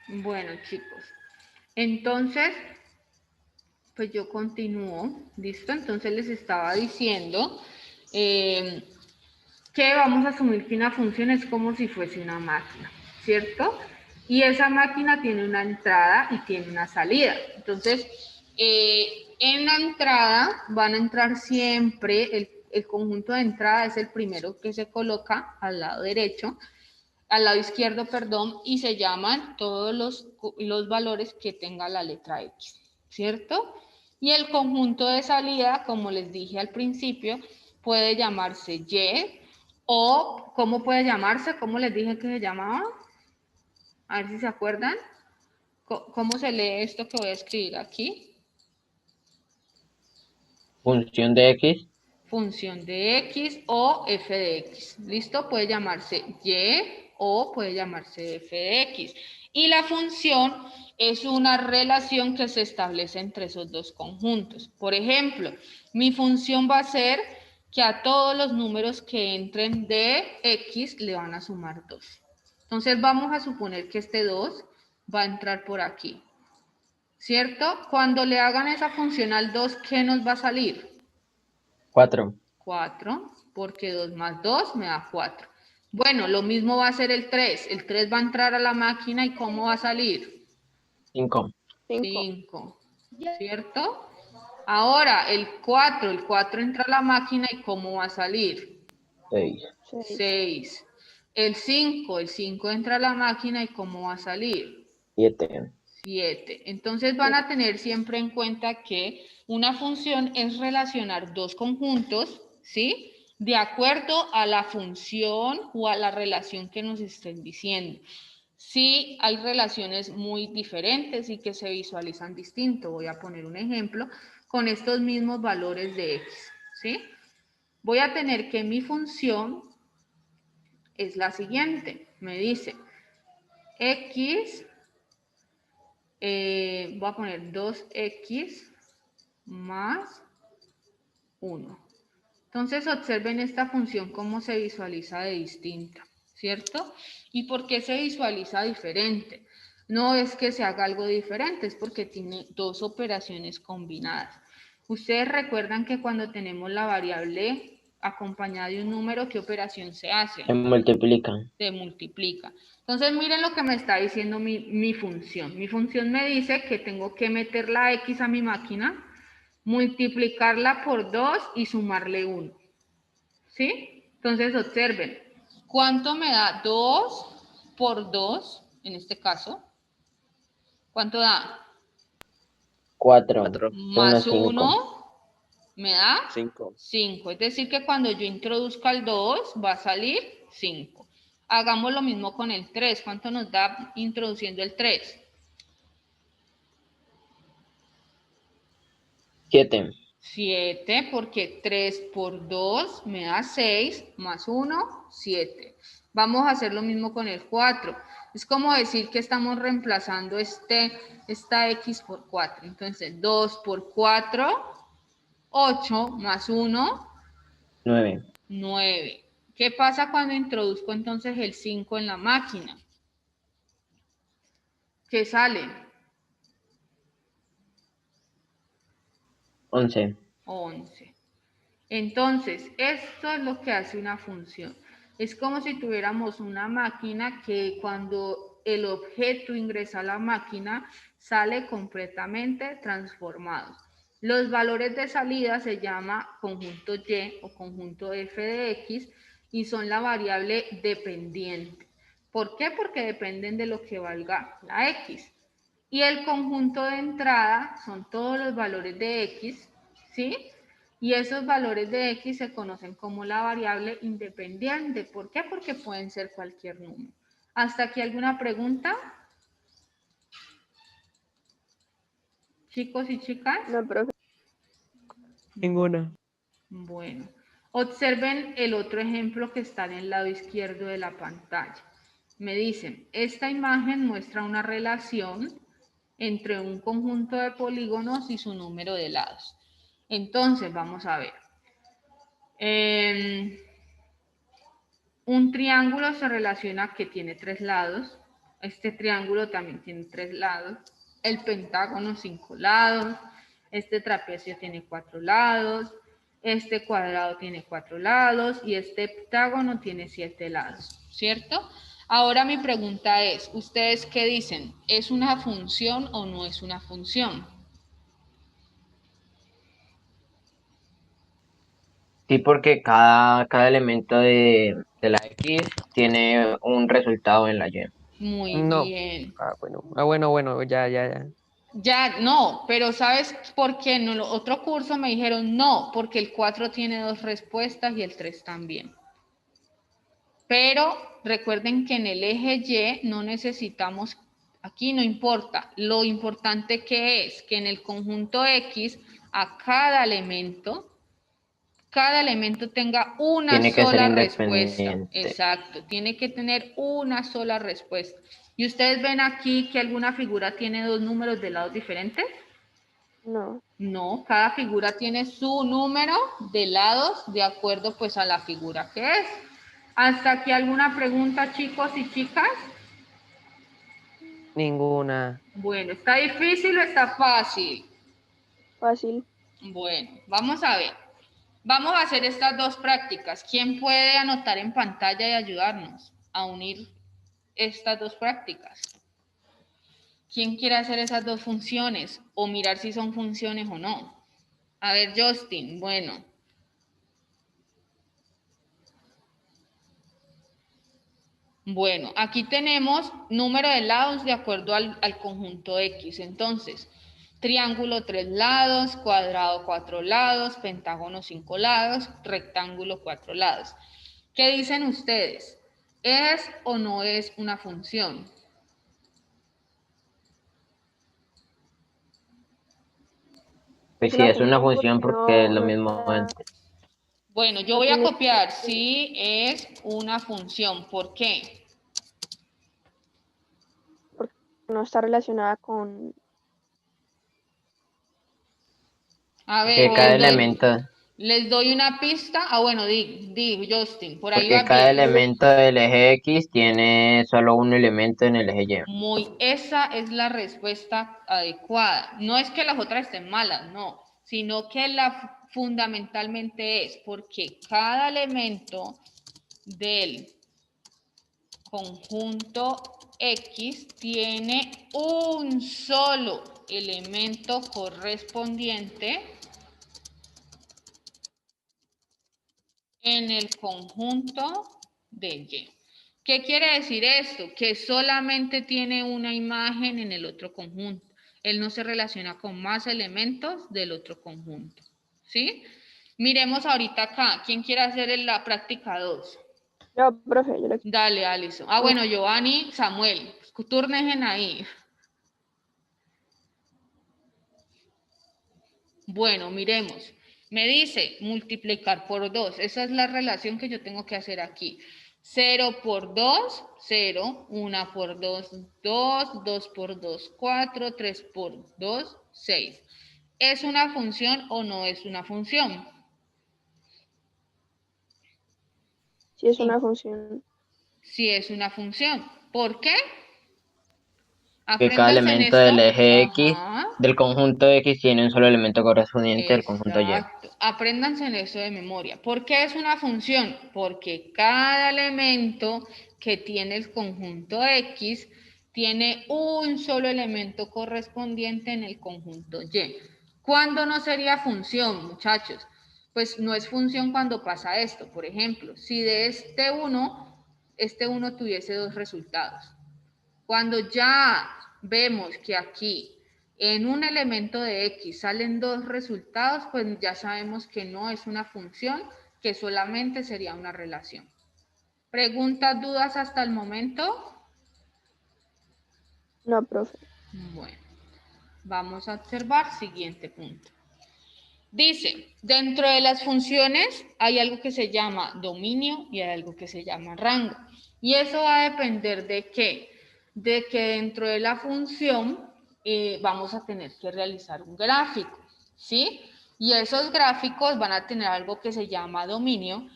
Bueno, chicos, entonces, pues yo continúo, ¿listo? Entonces les estaba diciendo eh, que vamos a asumir que una función es como si fuese una máquina, ¿cierto? Y esa máquina tiene una entrada y tiene una salida. Entonces, en la entrada van a entrar siempre, el conjunto de entrada es el primero que se coloca al lado derecho, al lado izquierdo, perdón, y se llaman todos los valores que tenga la letra X, ¿cierto? Y el conjunto de salida, como les dije al principio, puede llamarse Y o, ¿cómo puede llamarse? ¿Cómo les dije que se llamaba? A ver si se acuerdan. ¿Cómo se lee esto que voy a escribir aquí? Función de X. Función de X o f de X. ¿Listo? Puede llamarse Y o puede llamarse f de X. Y la función es una relación que se establece entre esos dos conjuntos. Por ejemplo, mi función va a ser que a todos los números que entren de X le van a sumar 2. Entonces vamos a suponer que este 2 va a entrar por aquí. ¿Cierto? Cuando le hagan esa función al 2, ¿qué nos va a salir? 4. 4, porque 2 más 2 me da 4. Bueno, lo mismo va a ser el 3. El 3 va a entrar a la máquina y ¿cómo va a salir? 5. 5, ¿cierto? Ahora, el 4 entra a la máquina y ¿cómo va a salir? 6. 6. El 5 entra a la máquina y ¿cómo va a salir? 7. 7. Entonces van a tener siempre en cuenta que una función es relacionar dos conjuntos, ¿sí? De acuerdo a la función o a la relación que nos estén diciendo. Sí, hay relaciones muy diferentes y que se visualizan distinto. Voy a poner un ejemplo con estos mismos valores de x, ¿sí? Voy a tener que mi función es la siguiente. Me dice x, voy a poner 2x más 1. Entonces observen esta función cómo se visualiza de distinta, ¿cierto? ¿Y por qué se visualiza diferente? No es que se haga algo diferente, es porque tiene dos operaciones combinadas. Ustedes recuerdan que cuando tenemos la variable acompañada de un número, ¿qué operación se hace? Se multiplican. Se multiplica. Entonces miren lo que me está diciendo mi función. Mi función me dice que tengo que meter la X a mi máquina, multiplicarla por 2 y sumarle 1. ¿Sí? Entonces observen, ¿cuánto me da 2 por 2 en este caso? ¿Cuánto da? 4. 4. Más 5. 1 me da 5. 5. Es decir, que cuando yo introduzca el 2 va a salir 5. Hagamos lo mismo con el 3. ¿Cuánto nos da introduciendo el 3? 7. 7, porque 3 por 2 me da 6, más 1, 7. Vamos a hacer lo mismo con el 4. Es como decir que estamos reemplazando esta X por 4. Entonces, 2 por 4, 8, más 1, 9. 9. ¿Qué pasa cuando introduzco entonces el 5 en la máquina? ¿Qué sale? 11. 11. Entonces, esto es lo que hace una función. Es como si tuviéramos una máquina que cuando el objeto ingresa a la máquina sale completamente transformado. Los valores de salida se llama conjunto Y o conjunto f de x y son la variable dependiente. ¿Por qué? Porque dependen de lo que valga la x. Y el conjunto de entrada son todos los valores de x, ¿sí? Y esos valores de x se conocen como la variable independiente. ¿Por qué? Porque pueden ser cualquier número. ¿Hasta aquí alguna pregunta? Chicos y chicas. No, profe. Ninguna. Bueno, observen el otro ejemplo que está en el lado izquierdo de la pantalla. Me dicen, esta imagen muestra una relación entre un conjunto de polígonos y su número de lados. Entonces, vamos a ver. Un triángulo se relaciona que tiene 3 lados, Este triángulo también tiene 3 lados. El pentágono 5 lados. Este trapecio tiene 4 lados. Este cuadrado tiene 4 lados. Y este heptágono tiene 7 lados. ¿Cierto? Ahora mi pregunta es, ¿ustedes qué dicen? ¿Es una función o no es una función? Sí, porque cada elemento de la X tiene un resultado en la Y. Muy No. bien. Ah, bueno. Ah, bueno, ya. Ya, no, pero ¿sabes por qué? En el otro curso me dijeron no, porque el 4 tiene 2 respuestas y el 3 también. Pero recuerden que en el eje Y no necesitamos, aquí no importa, lo importante que es que en el conjunto X a cada elemento tenga una Tiene que ser sola respuesta. independiente. Exacto, tiene que tener una sola respuesta. ¿Y ustedes ven aquí que alguna figura tiene 2 números de lados diferentes? No. No, cada figura tiene su número de lados de acuerdo pues a la figura que es. ¿Hasta aquí alguna pregunta, chicos y chicas? Ninguna. Bueno, ¿está difícil o está fácil? Fácil. Bueno, vamos a ver. Vamos a hacer estas 2 prácticas. ¿Quién puede anotar en pantalla y ayudarnos a unir estas 2 prácticas? ¿Quién quiere hacer esas 2 funciones o mirar si son funciones o no? A ver, Justin, bueno. Bueno, aquí tenemos número de lados de acuerdo al conjunto X. Entonces, triángulo 3 lados, cuadrado 4 lados, pentágono 5 lados, rectángulo 4 lados. ¿Qué dicen ustedes? ¿Es o no es una función? Pues Es sí, una es una función función porque porque es lo no mismo está, antes. Bueno, yo no voy a tiene, copiar. Sí, es una función. ¿Por qué? porque no está relacionada con, A ver, Porque cada elemento, les doy una pista. Ah, bueno, di, Justin, por ahí porque va cada bien. elemento del eje X tiene solo un elemento en el eje Y. Esa es la respuesta adecuada. No es que las otras estén malas, no, sino que fundamentalmente es porque cada elemento del conjunto X tiene un solo elemento correspondiente en el conjunto de Y. ¿Qué quiere decir esto? Que solamente tiene una imagen en el otro conjunto. Él no se relaciona con más elementos del otro conjunto. ¿Sí? Miremos ahorita acá. ¿Quién quiere hacer la práctica 2? yo, profe, yo lo Dale, Alison. Ah, bueno, Giovanni, Samuel. Turnen ahí. Bueno, miremos. Me dice multiplicar por 2. Esa es la relación que yo tengo que hacer aquí. 0 por 2, 0. 1 por 2, 2. 2 por 2, 4. 3 por 2, 6. ¿Es una función o no es una función? sí es Sí, una función. sí es una función. ¿Por qué? Que cada Apréndanse en elemento esto. del eje X, Ajá. del conjunto X, tiene un solo elemento correspondiente del conjunto Y. Exacto. Apréndanse en eso de memoria. ¿Por qué es una función? Porque cada elemento que tiene el conjunto X tiene un solo elemento correspondiente en el conjunto Y. ¿Cuándo no sería función, muchachos? Pues no es función cuando pasa esto. Por ejemplo, si de este 1 tuviese 2 resultados. Cuando ya vemos que aquí en un elemento de X salen 2 resultados, pues ya sabemos que no es una función, que solamente sería una relación. ¿Preguntas, dudas hasta el momento? No, profe. Bueno, vamos a observar siguiente punto. Dice, dentro de las funciones hay algo que se llama dominio y hay algo que se llama rango. Y eso va a depender de qué? De que dentro de la función vamos a tener que realizar un gráfico, ¿sí? Y esos gráficos van a tener algo que se llama dominio,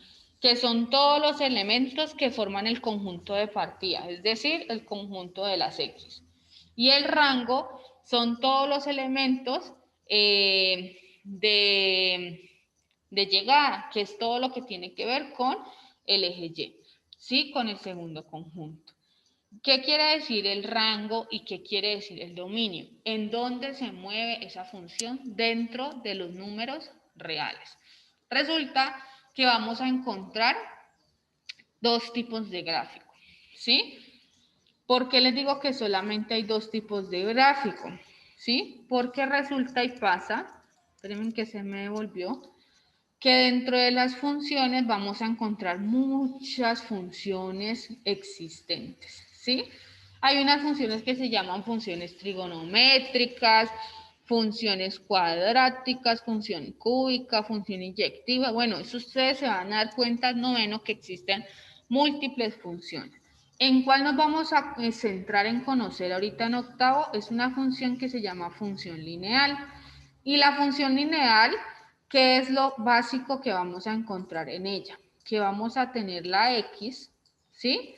que son todos los elementos que forman el conjunto de partida, es decir, el conjunto de las X. Y el rango son todos los elementos de llegada, que es todo lo que tiene que ver con el eje Y, ¿sí? Con el segundo conjunto. ¿Qué quiere decir el rango y qué quiere decir el dominio? ¿En dónde se mueve esa función dentro de los números reales? Resulta que vamos a encontrar dos tipos de gráfico, ¿sí? ¿Por qué les digo que solamente hay dos tipos de gráfico? ¿Sí? Porque resulta y pasa, espérenme que se me devolvió, que dentro de las funciones vamos a encontrar muchas funciones existentes, ¿sí? Hay unas funciones que se llaman funciones trigonométricas, funciones cuadráticas, función cúbica, función inyectiva. Bueno, eso ustedes se van a dar cuenta, noveno, que existen múltiples funciones. ¿En cuál nos vamos a centrar en conocer ahorita en octavo? Es una función que se llama función lineal. Y la función lineal, ¿qué es lo básico que vamos a encontrar en ella? Que vamos a tener la x, ¿sí?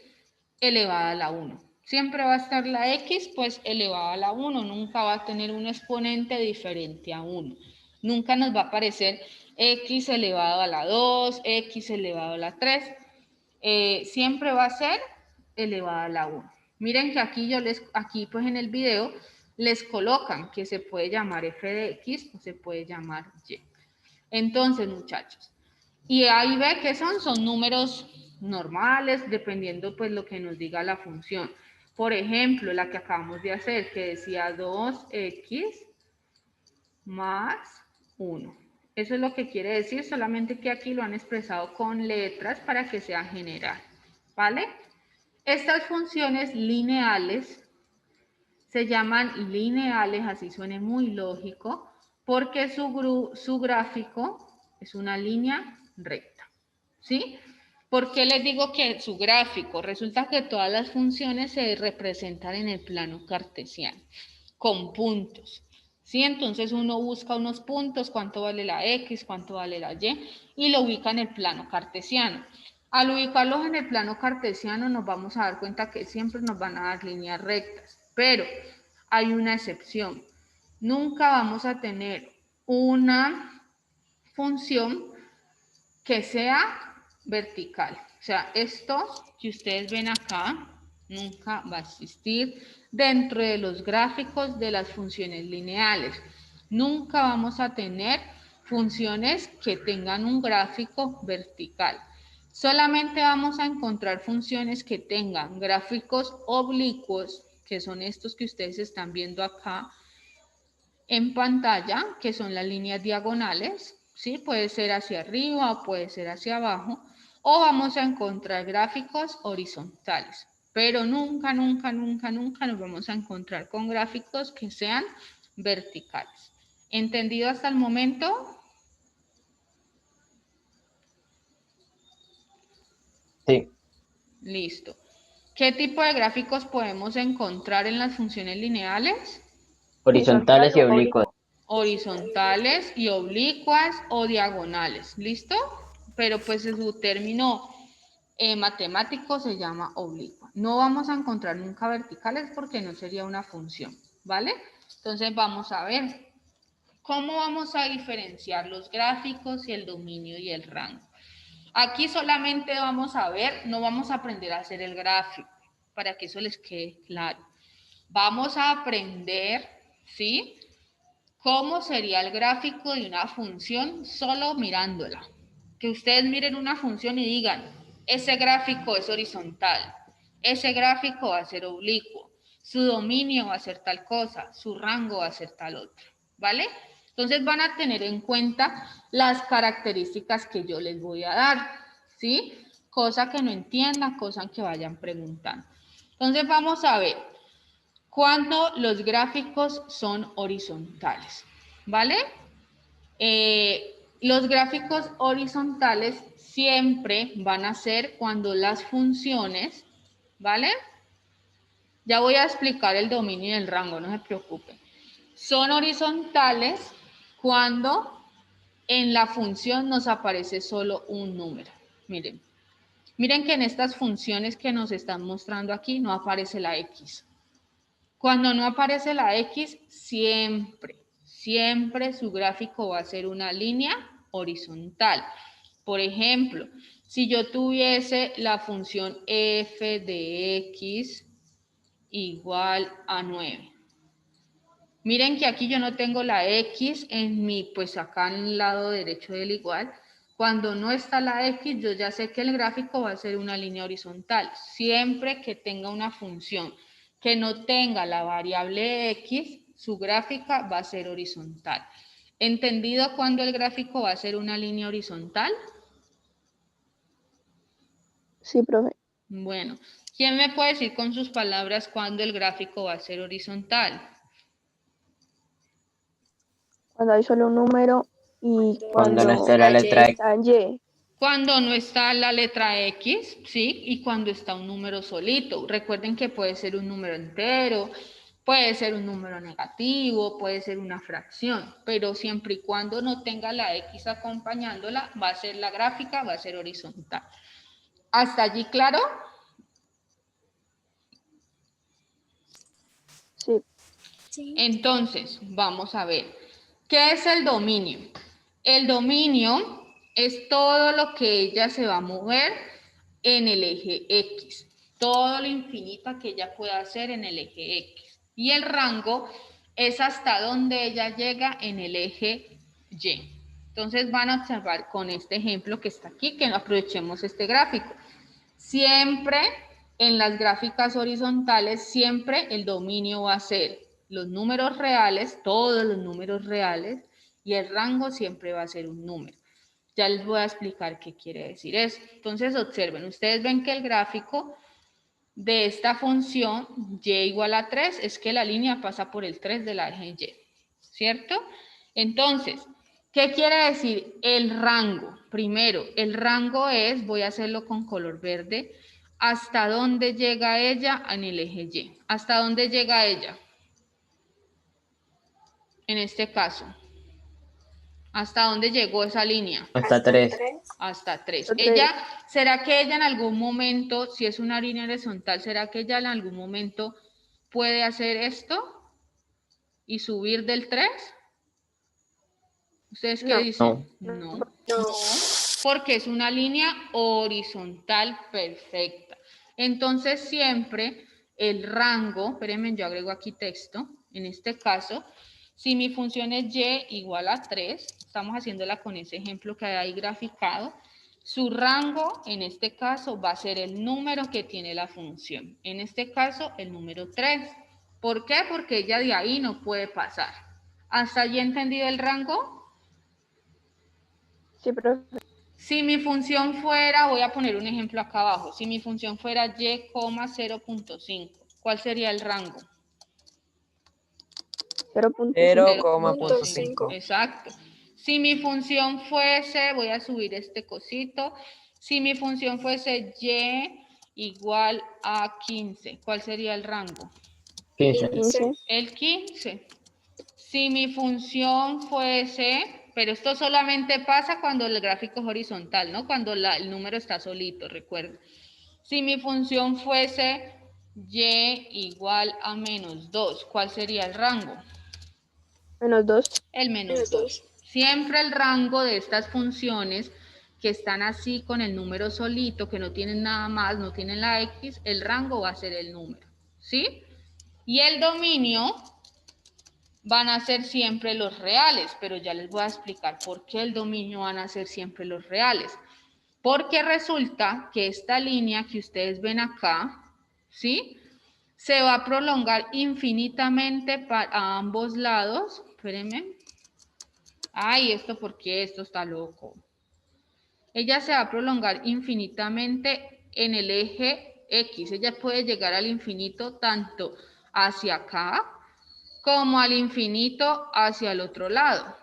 Elevada a la 1. Siempre va a estar la x, pues elevada a la 1. Nunca va a tener un exponente diferente a 1. Nunca nos va a aparecer x elevado a la 2, x elevado a la 3. Siempre va a ser elevada a la 1. Miren que aquí pues en el video les colocan que se puede llamar f de x o se puede llamar y. Entonces, muchachos, y ahí ve que son números normales, dependiendo pues lo que nos diga la función. Por ejemplo, la que acabamos de hacer, que decía 2x más 1. Eso es lo que quiere decir, solamente que aquí lo han expresado con letras para que sea general, ¿vale? Estas funciones lineales se llaman lineales, así suene muy lógico, porque su gráfico es una línea recta, ¿sí? ¿Por qué les digo que su gráfico? Resulta que todas las funciones se representan en el plano cartesiano, con puntos, ¿sí? Entonces uno busca unos puntos, cuánto vale la X, cuánto vale la Y, y lo ubica en el plano cartesiano. Al ubicarlos en el plano cartesiano nos vamos a dar cuenta que siempre nos van a dar líneas rectas, pero hay una excepción. Nunca vamos a tener una función que sea vertical. O sea, esto que ustedes ven acá nunca va a existir dentro de los gráficos de las funciones lineales. Nunca vamos a tener funciones que tengan un gráfico vertical. Solamente vamos a encontrar funciones que tengan gráficos oblicuos, que son estos que ustedes están viendo acá en pantalla, que son las líneas diagonales, ¿sí? Puede ser hacia arriba o puede ser hacia abajo, o vamos a encontrar gráficos horizontales, pero nunca, nunca, nunca, nunca nos vamos a encontrar con gráficos que sean verticales. ¿Entendido hasta el momento? Sí, Listo. ¿Qué tipo de gráficos podemos encontrar en las funciones lineales? horizontales y Horizontal o oblicuos. oblicuo. Horizontales y oblicuas o diagonales, ¿listo? Pero pues en su término matemático se llama oblicua. No vamos a encontrar nunca verticales porque no sería una función, ¿vale? Entonces vamos a ver cómo vamos a diferenciar los gráficos y el dominio y el rango. Aquí solamente vamos a ver, no vamos a aprender a hacer el gráfico, para que eso les quede claro. Vamos a aprender, ¿sí? ¿Cómo sería el gráfico de una función solo mirándola? Que ustedes miren una función y digan, ese gráfico es horizontal, ese gráfico va a ser oblicuo, su dominio va a ser tal cosa, su rango va a ser tal otro, ¿vale? Entonces van a tener en cuenta las características que yo les voy a dar, ¿sí? Cosa que no entiendan, cosa que vayan preguntando. Entonces vamos a ver cuando los gráficos son horizontales, ¿vale? Los gráficos horizontales siempre van a ser cuando las funciones, ¿vale? Ya voy a explicar el dominio y el rango, no se preocupen. Son horizontales cuando en la función nos aparece solo un número, Miren. Miren que en estas funciones que nos están mostrando aquí no aparece la X. Cuando no aparece la X, siempre su gráfico va a ser una línea horizontal. Por ejemplo, si yo tuviese la función f de x igual a 9. Miren que aquí yo no tengo la X en mi, pues acá en el lado derecho del igual. Cuando no está la X, yo ya sé que el gráfico va a ser una línea horizontal. Siempre que tenga una función que no tenga la variable X, su gráfica va a ser horizontal. ¿Entendido cuándo el gráfico va a ser una línea horizontal? Sí, profe. Bueno, ¿quién me puede decir con sus palabras cuándo el gráfico va a ser horizontal? Cuando hay solo un número y Cuando no cuando esté la letra X. está en Y. Cuando no está la letra X, ¿sí? Y cuando está un número solito. Recuerden que puede ser un número entero, puede ser un número negativo, puede ser una fracción, pero siempre y cuando no tenga la X acompañándola, va a ser la gráfica, va a ser horizontal. ¿Hasta allí claro? Sí. Entonces, vamos a ver. ¿Qué es el dominio? El dominio es todo lo que ella se va a mover en el eje X. Todo lo infinita que ella pueda hacer en el eje X. Y el rango es hasta donde ella llega en el eje Y. Entonces van a observar con este ejemplo que está aquí, que aprovechemos este gráfico. Siempre en las gráficas horizontales, siempre el dominio va a ser los números reales, todos los números reales, y el rango siempre va a ser un número. Ya les voy a explicar qué quiere decir eso. Entonces, observen, ustedes ven que el gráfico de esta función y igual a 3 es que la línea pasa por el 3 de la eje Y, ¿cierto? Entonces, ¿qué quiere decir el rango? Primero, el rango es, voy a hacerlo con color verde, ¿hasta dónde llega ella en el eje Y? ¿Hasta dónde llega ella? En este caso. ¿Hasta dónde llegó esa línea? Hasta 3. Hasta 3. Hasta Ella, ¿será que ella en algún momento, si es una línea horizontal, será que ella en algún momento puede hacer esto y subir del 3? ¿Ustedes qué No. dicen? No. No, porque es una línea horizontal perfecta. Entonces siempre el rango, espérenme, yo agrego aquí texto, en este caso, si mi función es y igual a 3, estamos haciéndola con ese ejemplo que hay ahí graficado, su rango en este caso va a ser el número que tiene la función. En este caso, el número 3. ¿Por qué? Porque ella de ahí no puede pasar. ¿Hasta allí entendido el rango? Sí, profe. Si mi función fuera, voy a poner un ejemplo acá abajo, si mi función fuera y, 0.5, ¿cuál sería el rango? 0.5. 0,5. Exacto. Si mi función fuese, voy a subir este cosito, si mi función fuese y igual a 15, ¿cuál sería el rango? 15. 15. El 15. Si mi función fuese, pero esto solamente pasa cuando el gráfico es horizontal, ¿no? Cuando el número está solito, recuerden. Si mi función fuese y igual a menos 2, ¿cuál sería el rango? Menos 2. El menos 2. Siempre el rango de estas funciones que están así con el número solito, que no tienen nada más, no tienen la X, el rango va a ser el número, ¿sí? Y el dominio van a ser siempre los reales, pero ya les voy a explicar por qué el dominio van a ser siempre los reales. Porque resulta que esta línea que ustedes ven acá, ¿sí? Se va a prolongar infinitamente a ambos lados. Espérenme. Ay, ¿esto por qué? Esto está loco. Ella se va a prolongar infinitamente en el eje X. Ella puede llegar al infinito tanto hacia acá como al infinito hacia el otro lado,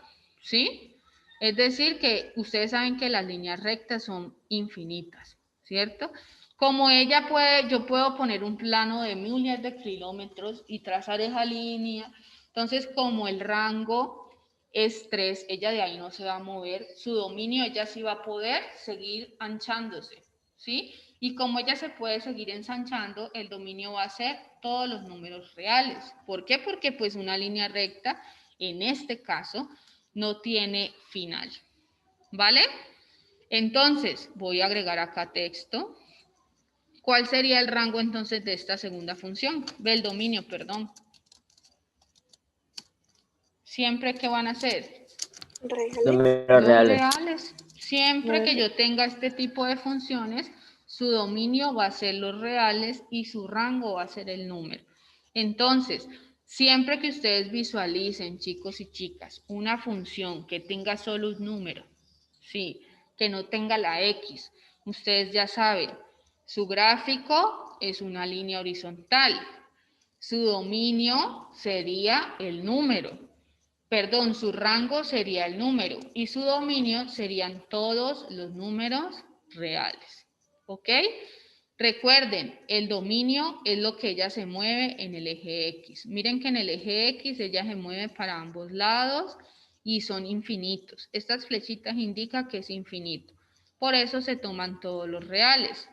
¿sí? Es decir, que ustedes saben que las líneas rectas son infinitas, ¿cierto? Como ella puede, yo puedo poner un plano de miles de kilómetros y trazar esa línea. Entonces, como el rango es 3, ella de ahí no se va a mover, su dominio ella sí va a poder seguir anchándose, ¿sí? Y como ella se puede seguir ensanchando, el dominio va a ser todos los números reales. ¿Por qué? Porque pues una línea recta, en este caso, no tiene final, ¿vale? Entonces, voy a agregar acá texto. ¿Cuál sería el rango entonces de esta segunda función? Del dominio, perdón. Siempre que van a ser Números los reales. reales. Siempre que yo tenga este tipo de funciones, su dominio va a ser los reales y su rango va a ser el número. Entonces, siempre que ustedes visualicen, chicos y chicas, una función que tenga solo un número, sí, que no tenga la X, ustedes ya saben, su gráfico es una línea horizontal. Su dominio sería el número. Perdón, su rango sería el número y su dominio serían todos los números reales. ¿Ok? Recuerden, el dominio es lo que ella se mueve en el eje X. Miren que en el eje X ella se mueve para ambos lados y son infinitos. Estas flechitas indican que es infinito. Por eso se toman todos los reales.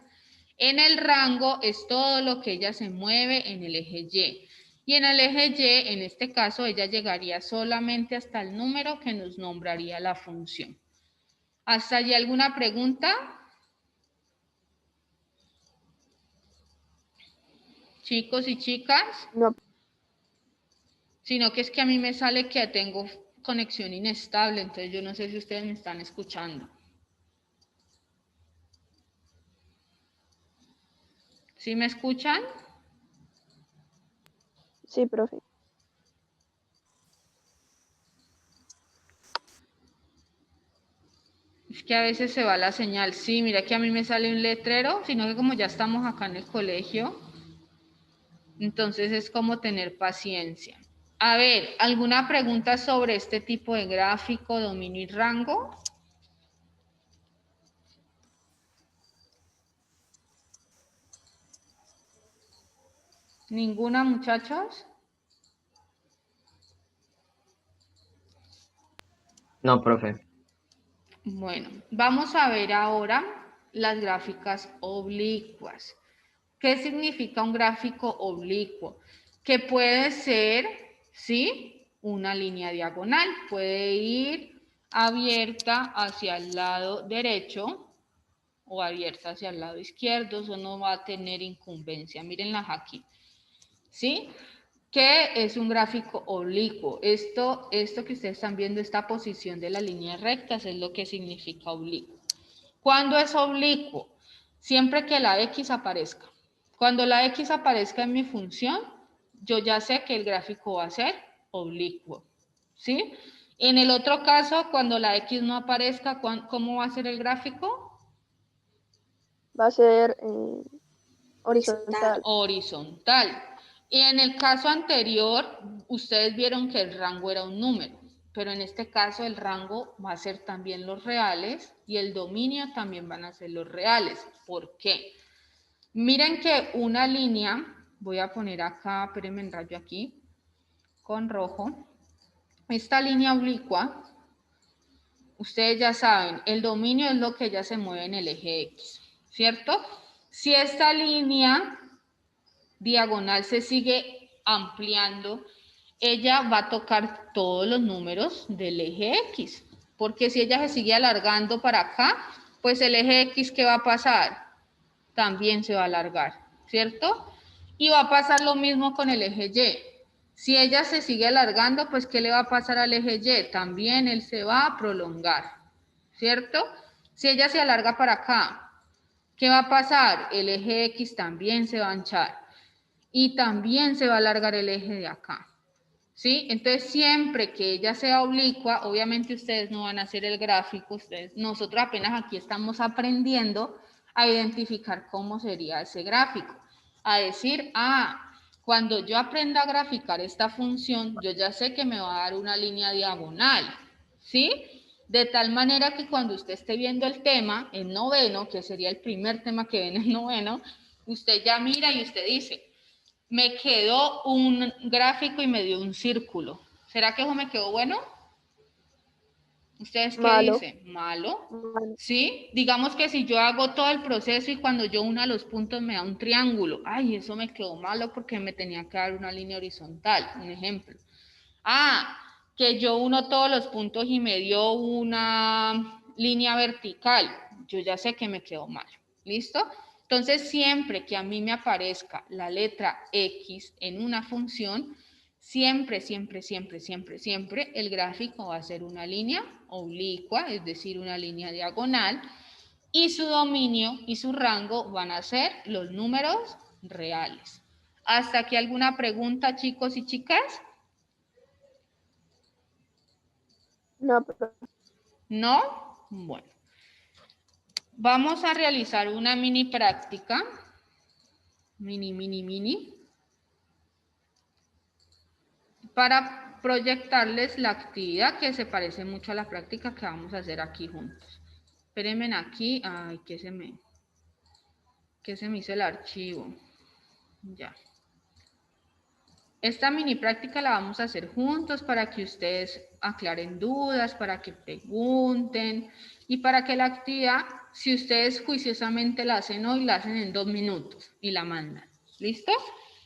En el rango es todo lo que ella se mueve en el eje Y. Y en el eje Y, en este caso, ella llegaría solamente hasta el número que nos nombraría la función. ¿Hasta allí alguna pregunta? Chicos y chicas. No, Sino que es que a mí me sale que tengo conexión inestable, entonces yo no sé si ustedes me están escuchando. ¿Sí me escuchan? sí, profe. Es que a veces se va la señal. Sí, mira que a mí me sale un letrero, sino que como ya estamos acá en el colegio, entonces es como tener paciencia. A ver, ¿alguna pregunta sobre este tipo de gráfico, dominio y rango? ¿Ninguna, muchachos? No, profe. Bueno, vamos a ver ahora las gráficas oblicuas. ¿Qué significa un gráfico oblicuo? Que puede ser, ¿sí? Una línea diagonal. Puede ir abierta hacia el lado derecho o abierta hacia el lado izquierdo. Eso no va a tener incumbencia. Mírenlas aquí. ¿Sí? ¿Qué es un gráfico oblicuo? Esto que ustedes están viendo, esta posición de las líneas rectas es lo que significa oblicuo. ¿Cuándo es oblicuo? Siempre que la X aparezca. Cuando la X aparezca en mi función, yo ya sé que el gráfico va a ser oblicuo. ¿Sí? En el otro caso, cuando la X no aparezca, ¿cómo va a ser el gráfico? Va a ser horizontal. Horizontal. Y en el caso anterior, ustedes vieron que el rango era un número, pero en este caso el rango va a ser también los reales y el dominio también van a ser los reales. ¿Por qué? Miren que una línea, voy a poner acá, espérenme en rayo aquí, con rojo, esta línea oblicua, ustedes ya saben, el dominio es lo que ya se mueve en el eje X, ¿cierto? Si esta línea diagonal se sigue ampliando, ella va a tocar todos los números del eje X, porque si ella se sigue alargando para acá, pues el eje X, ¿qué va a pasar? También se va a alargar, ¿cierto? Y va a pasar lo mismo con el eje Y. Si ella se sigue alargando, pues ¿qué le va a pasar al eje Y? También él se va a prolongar, ¿cierto? Si ella se alarga para acá, ¿qué va a pasar? El eje X también se va a anchar y también se va a alargar el eje de acá, ¿sí? Entonces, siempre que ella sea oblicua, obviamente ustedes no van a hacer el gráfico, nosotros apenas aquí estamos aprendiendo a identificar cómo sería ese gráfico, a decir, cuando yo aprenda a graficar esta función, yo ya sé que me va a dar una línea diagonal, ¿sí? De tal manera que cuando usted esté viendo el tema, en noveno, que sería el primer tema que ven en noveno, usted ya mira y usted dice, me quedó un gráfico y me dio un círculo. ¿Será que eso me quedó bueno? ¿Ustedes qué Malo. dicen? Malo. Malo. ¿Sí? Digamos que si yo hago todo el proceso y cuando yo una los puntos me da un triángulo. Ay, eso me quedó malo porque me tenía que dar una línea horizontal. Un ejemplo. Ah, que yo uno todos los puntos y me dio una línea vertical. Yo ya sé que me quedó mal. ¿Listo? Entonces, siempre que a mí me aparezca la letra X en una función, siempre, siempre, siempre, siempre, siempre el gráfico va a ser una línea oblicua, es decir, una línea diagonal, y su dominio y su rango van a ser los números reales. ¿Hasta aquí alguna pregunta, chicos y chicas? No, profe. ¿No? Bueno. Vamos a realizar una mini práctica. Mini. Para proyectarles la actividad que se parece mucho a la práctica que vamos a hacer aquí juntos. Espérenme aquí. Ay, que se me hizo el archivo. Ya. Esta mini práctica la vamos a hacer juntos para que ustedes aclaren dudas, para que pregunten y para que la actividad, si ustedes juiciosamente la hacen hoy, la hacen en 2 minutos y la mandan. ¿Listo?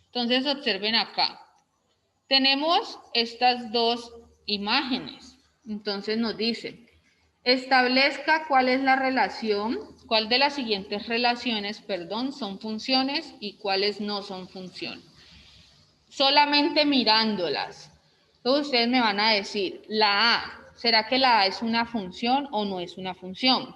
Entonces observen acá. Tenemos estas dos imágenes. Entonces nos dice, establezca cuál es la relación, cuál de las siguientes relaciones, perdón, son funciones y cuáles no son funciones. Solamente mirándolas. Entonces ustedes me van a decir, la A, ¿será que la A es una función o no es una función?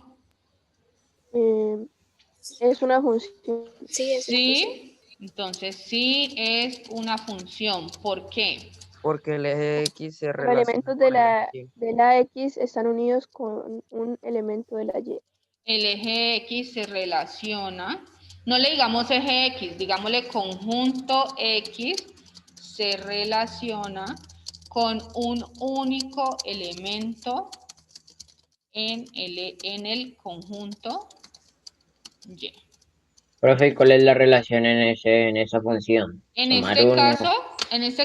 Es una función. Sí, es una función. Sí, entonces sí es una función. ¿Por qué? Porque el eje X se Los relaciona elementos con el eje Y. de la X están unidos con un elemento de la Y. El eje X se relaciona, no le digamos eje X, digámosle conjunto X se relaciona con un único elemento en el conjunto Y. Profe, ¿y cuál es la relación en esa función? En Sumar este uno.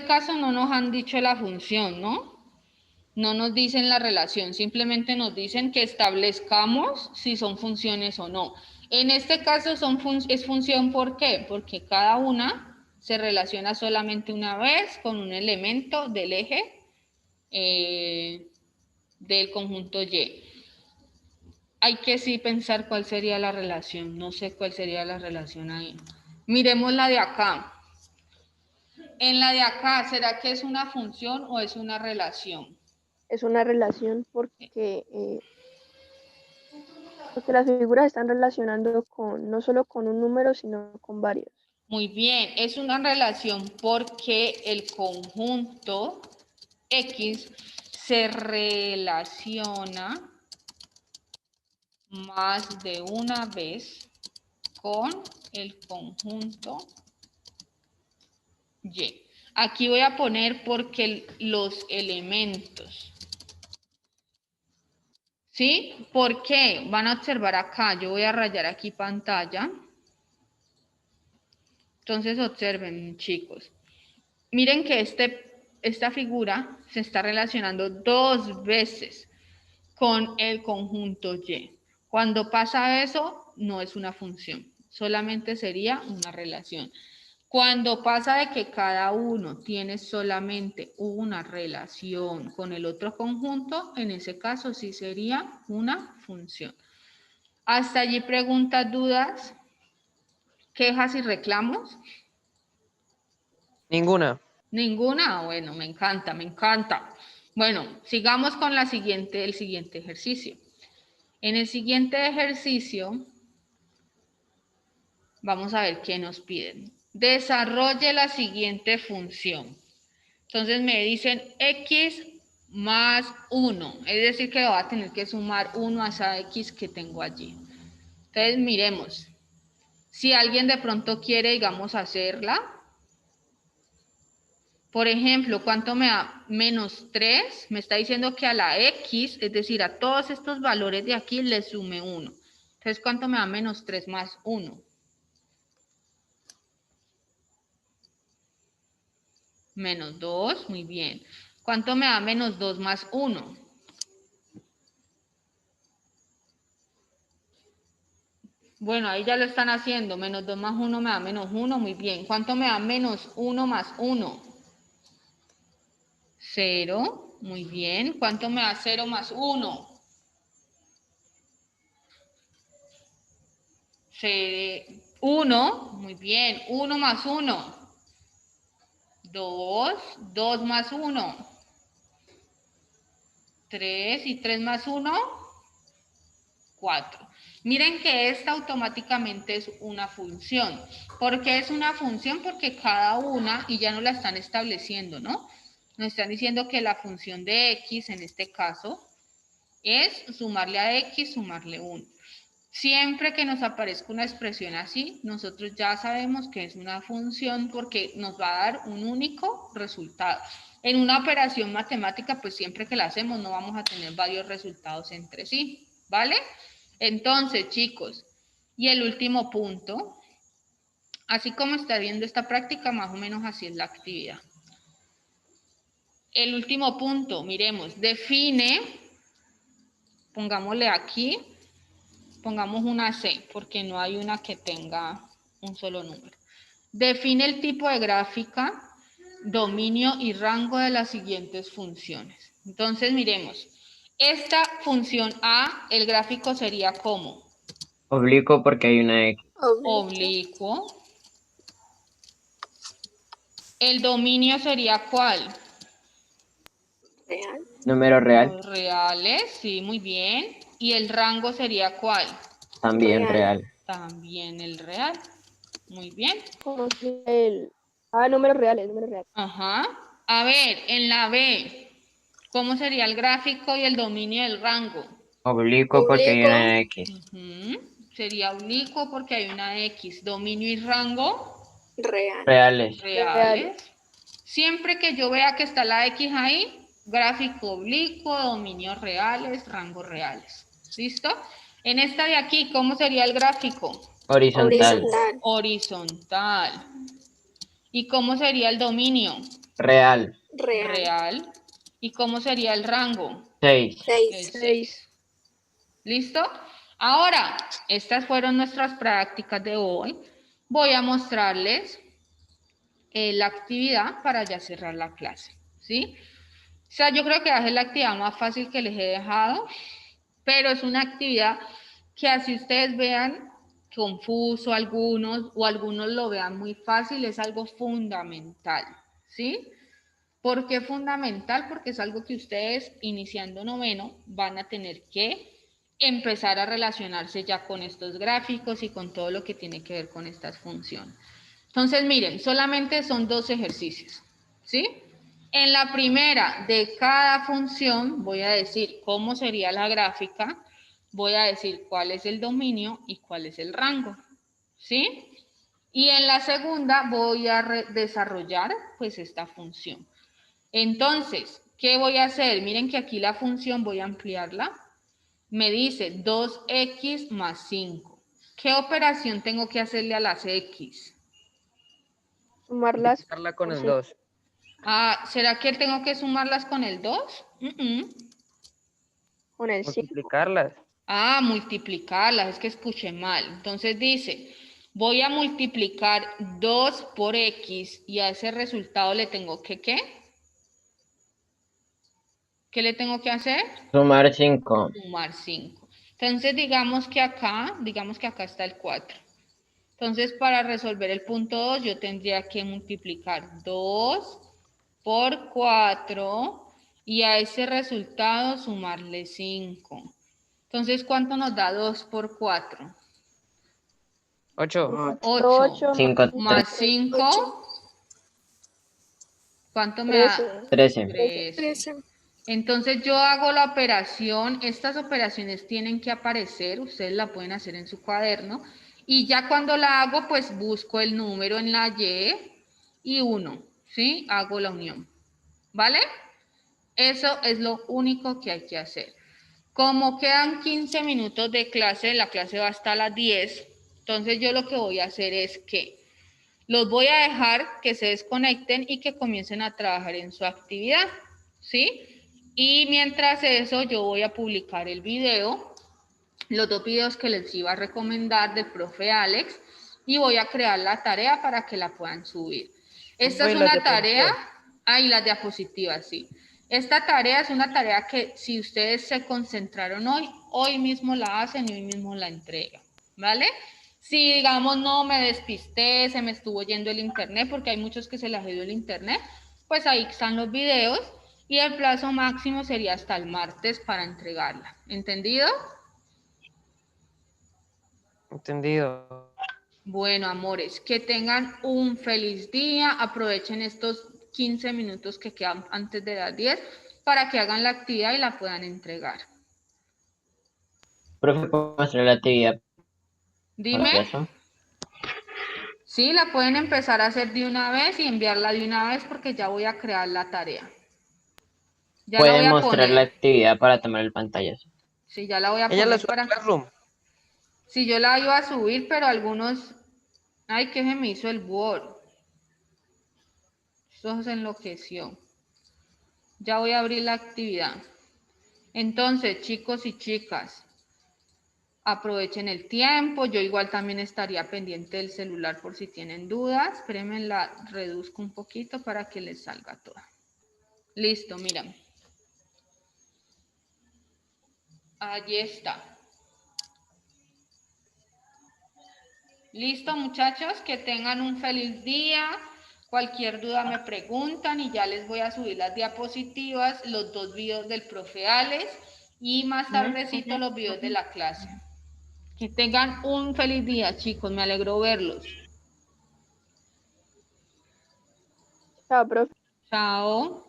caso, no nos han dicho la función, ¿no? No nos dicen la relación, simplemente nos dicen que establezcamos si son funciones o no. En este caso es función, ¿por qué? Porque cada una se relaciona solamente una vez con un elemento del eje del conjunto Y. Hay que sí pensar cuál sería la relación, no sé cuál sería la relación ahí. Miremos la de acá. En la de acá, ¿será que es una función o es una relación? Es una relación porque las figuras están relacionando no solo con un número, sino con varios. Muy bien, es una relación porque el conjunto X se relaciona más de una vez con el conjunto Y. Aquí voy a poner porque los elementos. ¿Sí? ¿Por qué? Van a observar acá, yo voy a rayar aquí pantalla. Entonces observen, chicos. Miren que esta figura se está relacionando 2 veces con el conjunto Y. Cuando pasa eso, no es una función, solamente sería una relación. Cuando pasa de que cada uno tiene solamente una relación con el otro conjunto, en ese caso sí sería una función. Hasta allí preguntas, dudas, quejas y reclamos. Ninguna. Ninguna, bueno, me encanta, me encanta. Bueno, sigamos con el siguiente ejercicio. En el siguiente ejercicio, vamos a ver qué nos piden. Desarrolle la siguiente función. Entonces me dicen x más 1, es decir que va a tener que sumar 1 a esa x que tengo allí. Entonces miremos, si alguien de pronto quiere, digamos, hacerla, por ejemplo, ¿cuánto me da? Menos 3, me está diciendo que a la x, es decir, a todos estos valores de aquí le sume 1. Entonces, ¿cuánto me da menos 3 más 1? Menos 2, muy bien. ¿Cuánto me da menos 2 más 1? Bueno, ahí ya lo están haciendo. Menos 2 más 1 me da menos 1. Muy bien. ¿Cuánto me da menos 1 más 1? 0. Muy bien. ¿Cuánto me da 0 más 1? 1. Muy bien. 1 más 1. 2. 2 más 1. 3. ¿Y 3 más 1? 4. Miren que esta automáticamente es una función. ¿Por qué es una función? Porque cada una, y ya no la están estableciendo, ¿no? Nos están diciendo que la función de x, en este caso, es sumarle a x, sumarle 1. Siempre que nos aparezca una expresión así, nosotros ya sabemos que es una función porque nos va a dar un único resultado. En una operación matemática, pues siempre que la hacemos no vamos a tener varios resultados entre sí, ¿vale? Entonces, chicos, y el último punto, así como está viendo esta práctica, más o menos así es la actividad. El último punto, miremos, define, pongámosle aquí, pongamos una C, porque no hay una que tenga un solo número. Define el tipo de gráfica, dominio y rango de las siguientes funciones. Entonces, miremos, esta función A, el gráfico sería como Oblicuo porque hay una X. oblicuo. El dominio sería ¿cuál? Real. Número real, Los reales, sí, muy bien. ¿Y el rango sería ¿cuál? también Real. real. También el real. Muy bien. ¿Cómo sería el... Ah, números reales, números reales. Ajá. A ver, en la B, ¿cómo sería el gráfico y el dominio del rango? Oblicuo porque hay Oblicuo. una X. Ujú. Sería oblicuo porque hay una X. Dominio y rango Real. Reales. reales. Siempre que yo vea que está la X ahí, gráfico oblicuo, dominio reales, rangos reales. ¿Listo? En esta de aquí, ¿cómo sería el gráfico? Horizontal. Horizontal. Horizontal. ¿Y cómo sería el dominio? Real. Real. Real. ¿Y cómo sería el rango? 6. El 6. 6. ¿Listo? Ahora, estas fueron nuestras prácticas de hoy. Voy a mostrarles la actividad para ya cerrar la clase, ¿sí? O sea, yo creo que va a ser la actividad más fácil que les he dejado, pero es una actividad que así ustedes vean confuso algunos o algunos lo vean muy fácil, es algo fundamental, ¿sí? ¿Por qué fundamental? Porque es algo que ustedes iniciando noveno van a tener que empezar a relacionarse ya con estos gráficos y con todo lo que tiene que ver con estas funciones. Entonces, miren, solamente son 2 ejercicios, ¿sí? En la primera de cada función voy a decir cómo sería la gráfica, voy a decir cuál es el dominio y cuál es el rango, ¿sí? Y en la segunda voy a desarrollar pues esta función. Entonces, ¿qué voy a hacer? Miren que aquí la función voy a ampliarla. Me dice 2x más 5. ¿Qué operación tengo que hacerle a las x? Sumarlas Multiplicarla con por el sí. 2. Ah, ¿será que tengo que sumarlas con el 2? Con el 5. Multiplicarlas. Ah, multiplicarlas, es que escuché mal. Entonces dice, voy a multiplicar 2 por x y a ese resultado le tengo que, ¿qué? ¿Qué le tengo que hacer? Sumar 5. Sumar 5. Entonces digamos que acá está el 4. Entonces para resolver el punto 2 yo tendría que multiplicar 2 por 4 y a ese resultado sumarle 5. Entonces, ¿cuánto nos da 2 por 4? 8. 8 8 5, más 8. 5, ¿cuánto me da? 13. 13. 13. 13. Entonces yo hago la operación, estas operaciones tienen que aparecer, ustedes la pueden hacer en su cuaderno, y ya cuando la hago, pues busco el número en la y 1, ¿sí? Hago la unión, ¿vale? Eso es lo único que hay que hacer. Como quedan 15 minutos de clase, la clase va hasta las 10, entonces yo lo que voy a hacer es que los voy a dejar que se desconecten y que comiencen a trabajar en su actividad, ¿sí? Y mientras eso, yo voy a publicar el video los 2 videos que les iba a recomendar del profe Alex y voy a crear la tarea para que la puedan subir. Esta es Las una tarea, diapositivas. y las diapositivas, sí. Esta tarea es una tarea que si ustedes se concentraron hoy mismo la hacen y hoy mismo la entregan, ¿vale? Si, digamos, no me despisté, se me estuvo yendo el internet, porque hay muchos que se les ha ido el internet, pues ahí están los videos y el plazo máximo sería hasta el martes para entregarla. ¿Entendido? Entendido. Bueno, amores, que tengan un feliz día. Aprovechen estos 15 minutos que quedan antes de las 10 para que hagan la actividad y la puedan entregar. Profe, ¿puedo mostrar la actividad para Dime. eso? Sí, la pueden empezar a hacer de una vez y enviarla de una vez porque ya voy a crear la tarea. Ya la voy Pueden a mostrar la poner. actividad para tomar el pantallazo. Sí, ya la voy a Ella la poner sube a para... Classroom. Sí, yo la iba a subir, pero algunos... Ay, que se me hizo el Word. Esto se enloqueció. Ya voy a abrir la actividad. Entonces, chicos y chicas, aprovechen el tiempo. Yo igual también estaría pendiente del celular por si tienen dudas. Espérenme, la reduzco un poquito para que les salga toda. Listo, miren. Allí está. Listo, muchachos, que tengan un feliz día. Cualquier duda me preguntan y ya les voy a subir las diapositivas, los 2 videos del profe Alex y más tardecito los videos de la clase. Que tengan un feliz día, chicos. Me alegro verlos. Chao, profe. Chao.